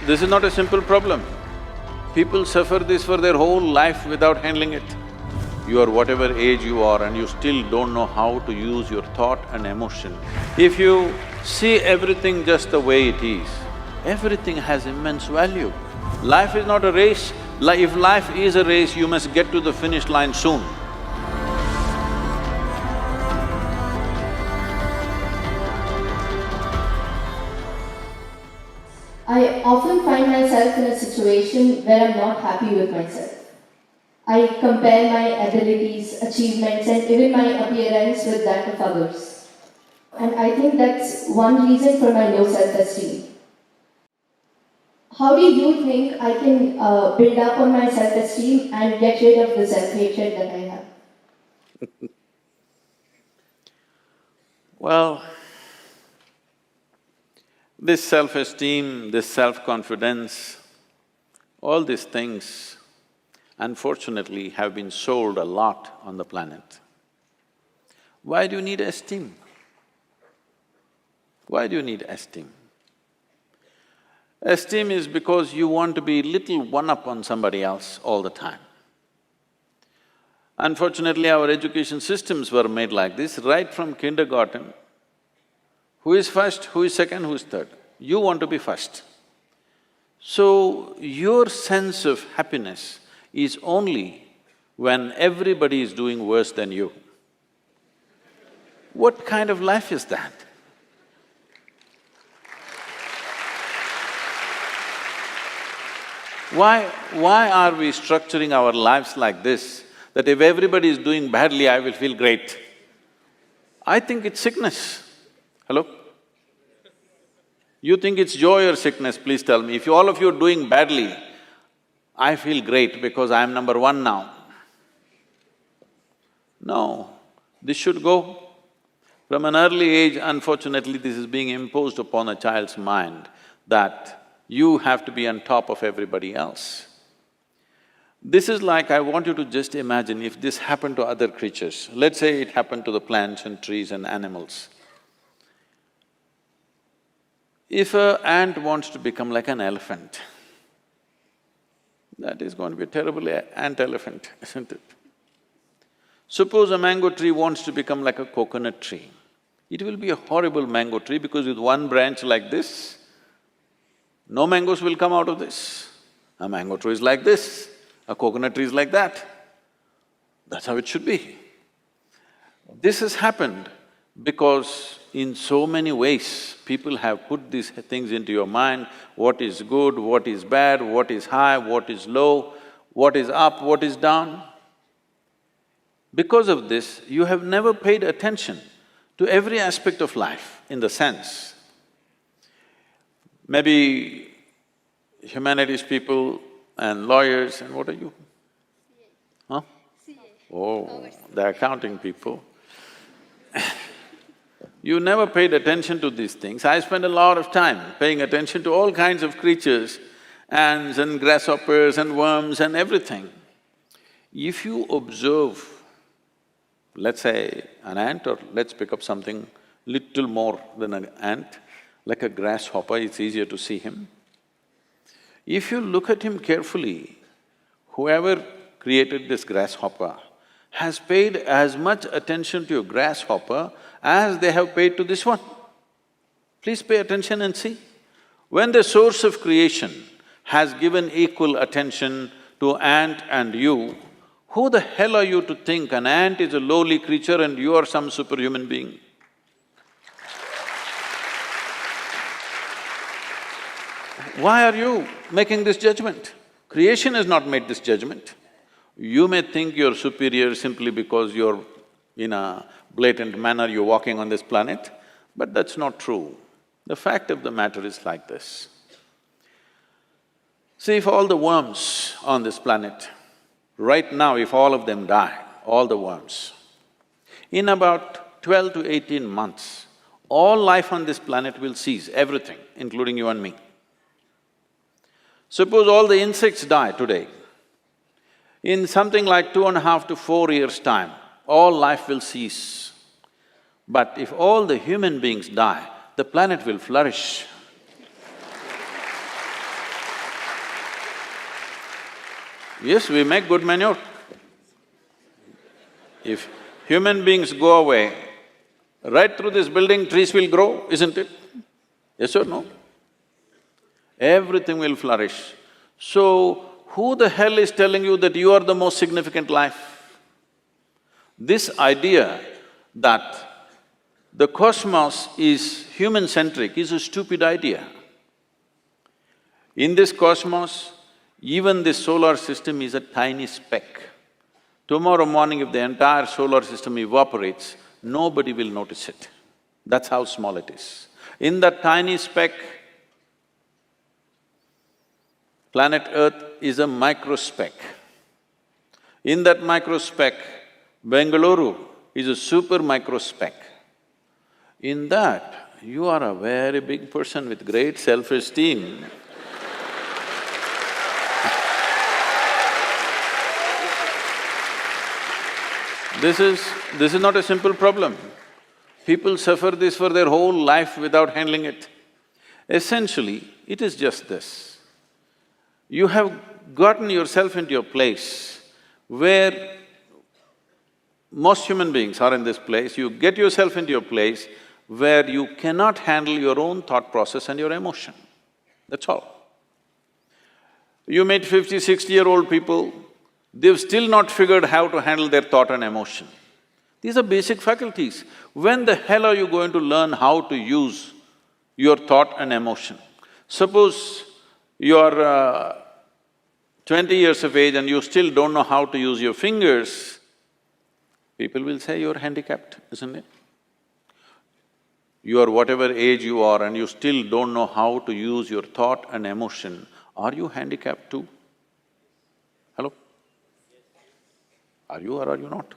This is not a simple problem. People suffer this for their whole life without handling it. You are whatever age you are and you still don't know how to use your thought and emotion. If you see everything just the way it is, everything has immense value. Life is not a race. If life is a race, you must get to the finish line soon. I often find myself in a situation where I'm not happy with myself. I compare my abilities, achievements, and even my appearance with that of others. And I think that's one reason for my low self-esteem. How do you think I can build up on my self-esteem and get rid of the self-hatred that I have? Well, this self-esteem, this self-confidence, all these things unfortunately have been sold a lot on the planet. Why do you need esteem? Why do you need esteem? Esteem is because you want to be little one-up on somebody else all the time. Unfortunately, our education systems were made like this, right from kindergarten. Who is first, who is second, who is third? You want to be first. So, your sense of happiness is only when everybody is doing worse than you. What kind of life is that? Why are we structuring our lives like this, that if everybody is doing badly, I will feel great? I think it's sickness. Hello? You think it's joy or sickness, please tell me. If all of you are doing badly, I feel great because I'm number one now. No, this should go. From an early age, unfortunately, this is being imposed upon a child's mind that you have to be on top of everybody else. This is like, I want you to just imagine if this happened to other creatures. Let's say it happened to the plants and trees and animals. If an ant wants to become like an elephant, that is going to be a terrible ant-elephant, isn't it? Suppose a mango tree wants to become like a coconut tree. It will be a horrible mango tree because with one branch like this, no mangoes will come out of this. A mango tree is like this, a coconut tree is like that. That's how it should be. This has happened because in so many ways, people have put these things into your mind, what is good, what is bad, what is high, what is low, what is up, what is down. Because of this, you have never paid attention to every aspect of life in the sense. Maybe humanities people and lawyers and what are you? Huh? Oh, the accounting people. You never paid attention to these things. I spend a lot of time paying attention to all kinds of creatures, ants and grasshoppers and worms and everything. If you observe, let's say an ant, or let's pick up something little more than an ant, like a grasshopper, it's easier to see him. If you look at him carefully, whoever created this grasshopper has paid as much attention to a grasshopper as they have paid to this one. Please pay attention and see. When the source of creation has given equal attention to ant and you, who the hell are you to think an ant is a lowly creature and you are some superhuman being? Why are you making this judgment? Creation has not made this judgment. You may think you're superior simply because you're in a blatant manner, you're walking on this planet, but that's not true. The fact of the matter is like this. See, if all the worms on this planet, right now if all of them die, all the worms, in about 12 to 18 months, all life on this planet will cease, everything, including you and me. Suppose all the insects die today, in something like 2.5 to 4 years' time, all life will cease. But if all the human beings die, the planet will flourish. Yes, we make good manure. If human beings go away, right through this building, trees will grow, isn't it? Yes or no? Everything will flourish. So, who the hell is telling you that you are the most significant life? This idea that the cosmos is human-centric is a stupid idea. In this cosmos, even this solar system is a tiny speck. Tomorrow morning, if the entire solar system evaporates, nobody will notice it. That's how small it is. In that tiny speck, planet Earth is a microspeck. In that microspeck, Bengaluru is a super microspeck. In that, you are a very big person with great self-esteem. This is not a simple problem. People suffer this for their whole life without handling it. Essentially, it is just this. You have gotten yourself into a place where most human beings are in this place, you get yourself into a place where you cannot handle your own thought process and your emotion. That's all. You meet 50, 60-year-old people, they've still not figured how to handle their thought and emotion. These are basic faculties. When the hell are you going to learn how to use your thought and emotion? Suppose you're 20 years of age and you still don't know how to use your fingers, people will say you're handicapped, isn't it? You are whatever age you are and you still don't know how to use your thought and emotion, are you handicapped too? Hello? Are you or are you not?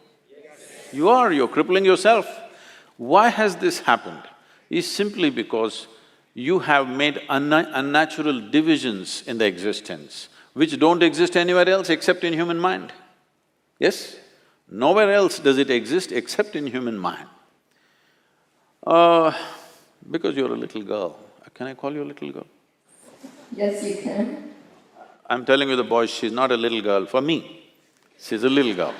You are, you're crippling yourself. Why has this happened? Is simply because you have made unnatural divisions in the existence, which don't exist anywhere else except in human mind. Yes? Nowhere else does it exist except in human mind. Because you're a little girl, can I call you a little girl? Yes, you can. I'm telling you the boys, she's not a little girl, for me, she's a little girl.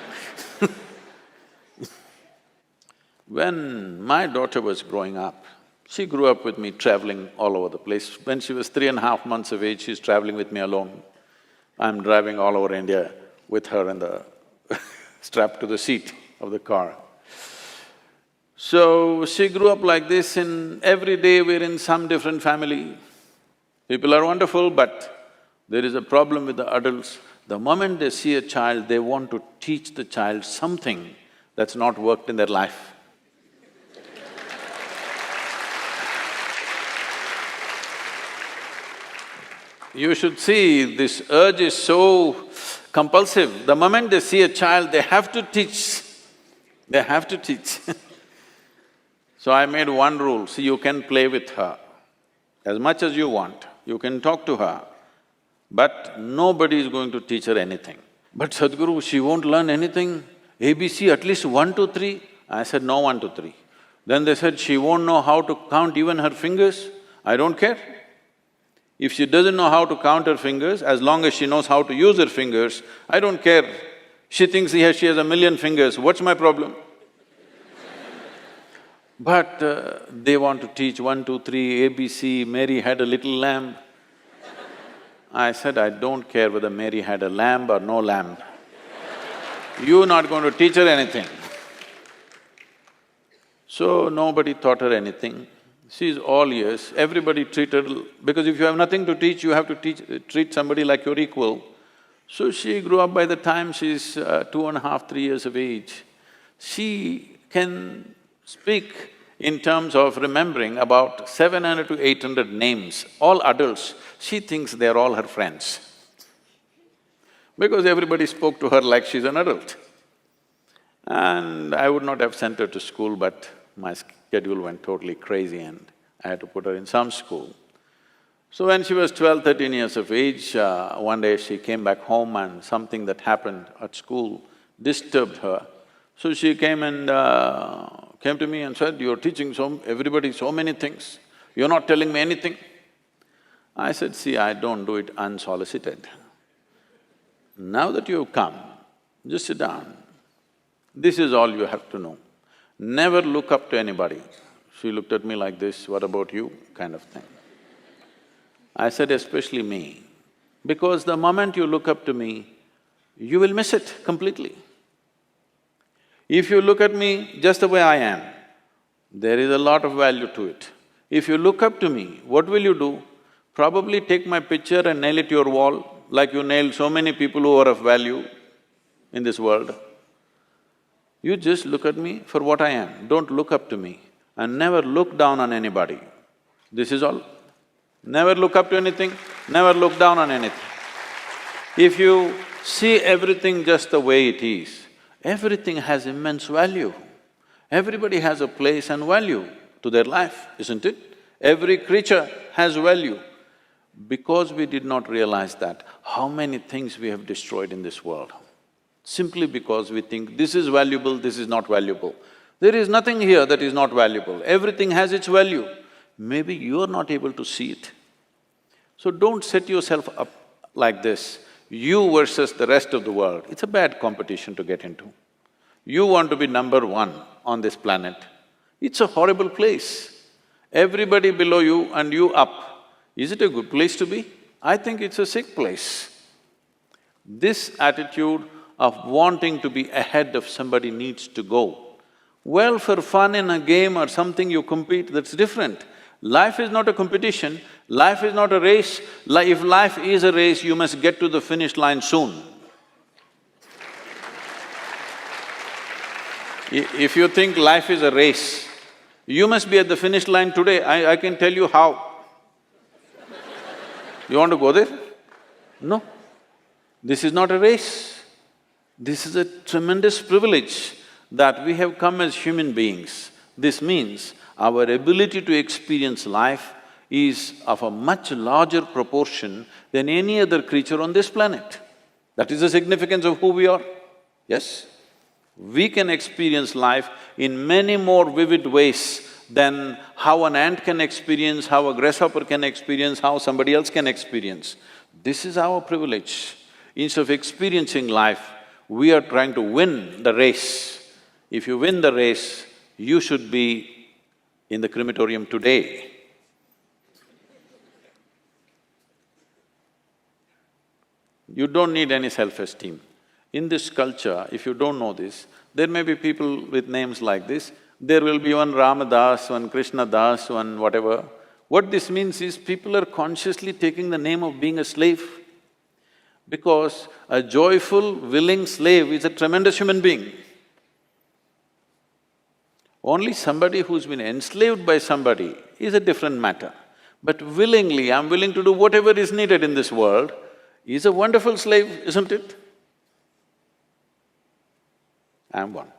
When my daughter was growing up, she grew up with me traveling all over the place. When she was 3.5 months of age, she's traveling with me alone. I'm driving all over India with her in the strapped to the seat of the car. So, she grew up like this, and every day we're in some different family. People are wonderful, but there is a problem with the adults. The moment they see a child, they want to teach the child something that's not worked in their life. You should see, this urge is so compulsive. The moment they see a child, they have to teach. They have to teach. So I made one rule, see, you can play with her as much as you want, you can talk to her, but nobody is going to teach her anything. But Sadhguru, she won't learn anything, ABC at least 1, 2, 3. I said, no 1, 2, 3. Then they said, she won't know how to count even her fingers. I don't care. If she doesn't know how to count her fingers, as long as she knows how to use her fingers, I don't care. She thinks she has 1,000,000 fingers, what's my problem? But they want to teach 1, 2, 3, ABC, Mary had a little lamb. I said, I don't care whether Mary had a lamb or no lamb. You're not going to teach her anything. So nobody taught her anything. She's all ears, everybody treated… because if you have nothing to teach, you have to treat somebody like your equal. So she grew up. By the time she's 2.5, 3 years of age, she can speak in terms of remembering about 700 to 800 names, all adults. She thinks they're all her friends, because everybody spoke to her like she's an adult. And I would not have sent her to school, but my schedule went totally crazy and I had to put her in some school. So when she was 12, 13 years of age, one day she came back home and something that happened at school disturbed her. So she came and came to me and said, you're teaching everybody so many things, you're not telling me anything. I said, see, I don't do it unsolicited. Now that you've come, just sit down. This is all you have to know. Never look up to anybody. She looked at me like this, what about you, kind of thing. I said, especially me, because the moment you look up to me, you will miss it completely. If you look at me just the way I am, there is a lot of value to it. If you look up to me, what will you do? Probably take my picture and nail it to your wall, like you nailed so many people who are of value in this world. You just look at me for what I am, don't look up to me, and never look down on anybody. This is all. Never look up to anything, never look down on anything. If you see everything just the way it is, everything has immense value. Everybody has a place and value to their life, isn't it? Every creature has value. Because we did not realize that, how many things we have destroyed in this world? Simply because we think this is valuable, this is not valuable. There is nothing here that is not valuable, everything has its value. Maybe you are not able to see it. So don't set yourself up like this, you versus the rest of the world. It's a bad competition to get into. You want to be number one on this planet. It's a horrible place. Everybody below you and you up. Is it a good place to be? I think it's a sick place. This attitude of wanting to be ahead of somebody needs to go. Well, for fun in a game or something you compete, that's different. Life is not a competition, life is not a race. If life is a race, you must get to the finish line soon. If you think life is a race, you must be at the finish line today, I can tell you how. You want to go there? No. This is not a race. This is a tremendous privilege that we have come as human beings. This means our ability to experience life is of a much larger proportion than any other creature on this planet. That is the significance of who we are, yes? We can experience life in many more vivid ways than how an ant can experience, how a grasshopper can experience, how somebody else can experience. This is our privilege. Instead of experiencing life, we are trying to win the race. If you win the race, you should be in the crematorium today. You don't need any self-esteem. In this culture, if you don't know this, there may be people with names like this, there will be one Ramadas, one Krishna Das, one whatever. What this means is people are consciously taking the name of being a slave. Because a joyful, willing slave is a tremendous human being. Only somebody who's been enslaved by somebody is a different matter. But willingly, I'm willing to do whatever is needed in this world, is a wonderful slave, isn't it? I'm one.